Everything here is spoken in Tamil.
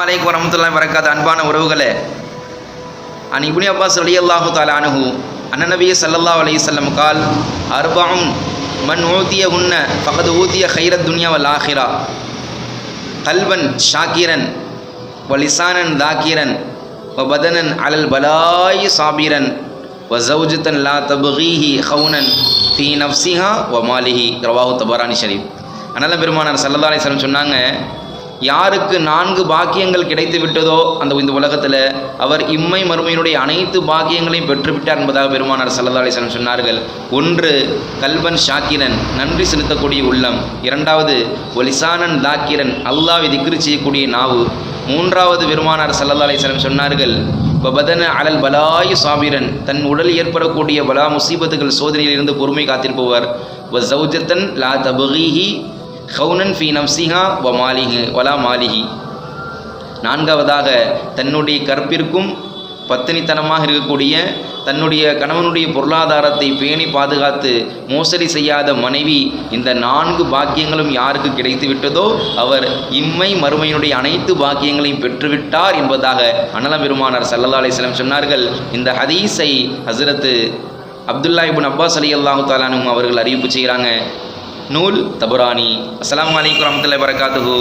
அலைக்கும் வரஹ்மத்துல்லாஹி வபரகாத்துஹு. அன்பான உறவுகளே, அன் இப்னு அப்பாஸ் ரலியல்லாஹு தஆலா அன்ஹு அன்ன நபிய ஸல்லல்லாஹு அலைஹி வஸல்லம் கால் அர்பஉன் மன் ஊதியஹுன்ன ஃபகத் ஊதிய கைரத் துன்யா வல் ஆখিরা கல்பன் ஷாக்கிரன் வ லிசானன் தாக்கிரன் வ பதனன் அலல் பலாயி சாபிரன் வ ஜௌஜத்தன் லா தப்கீஹி ஹவுனன் ஃபீ நஃப்ஸிஹா வ மாலிஹி. ரவாஹு தபரானி ஷரீஃப். அனல பெருமானார் ஸல்லல்லாஹு அலைஹி வஸல்லம் சொன்னாங்க, யாருக்கு 4 பாக்கியங்கள் கிடைத்து விட்டதோ இந்த உலகத்தில் அவர் இம்மை மறுமையினுடைய அனைத்து பாக்கியங்களையும் பெற்றுவிட்டார் என்பதாக பெருமானார் ஸல்லல்லாஹு அலைஹி வஸல்லம் சொன்னார்கள். 1 கல்பன் ஷாக்கிரன், நன்றி செலுத்தக்கூடிய உள்ளம். 2வது ஒலிசானன் தாக்கிரன், அல்லாஹ்வை திக்ரு செய்யக்கூடிய நாவு. 3வது பெருமானார் ஸல்லல்லாஹு அலைஹி வஸல்லம் சொன்னார்கள், பதன அலல் பலாயு சாபிரன், தன் உடலில் ஏற்படக்கூடிய பலா முசீபத்துகள் சோதனையிலிருந்து பொறுமை காத்திருப்பவர். வ ஜௌஜத்தன் லா தப்கீஹி ஹவுனன் ஃபீ நஃப்ஸிஹா வ மாலிஹி வலா மாலிஹி. 4வதாக தன்னுடைய கற்பிற்கும் பத்தினித்தனமாக இருக்கக்கூடிய தன்னுடைய கணவனுடைய பொருளாதாரத்தை பேணி பாதுகாத்து மோசடி செய்யாத மனைவி. இந்த 4 பாக்கியங்களும் யாருக்கு கிடைத்து விட்டதோ அவர் இம்மை மறுமையினுடைய அனைத்து பாக்கியங்களையும் பெற்றுவிட்டார் என்பதாக அனல பெருமானார் ஸல்லல்லாஹு அலைஹி வஸல்லம் சொன்னார்கள். இந்த ஹதீஸை ஹஸ்ரத் அப்துல்லா இப்னு அப்பாஸ் ரலியல்லாஹு தஆலா அன்ஹு அவர்கள் அறிவிப்பு செய்கிறாங்க. நூல் தபரானி. அஸ்ஸலாமு அலைக்கும் வரஹ்மத்துல்லாஹி வபரகாத்துஹு.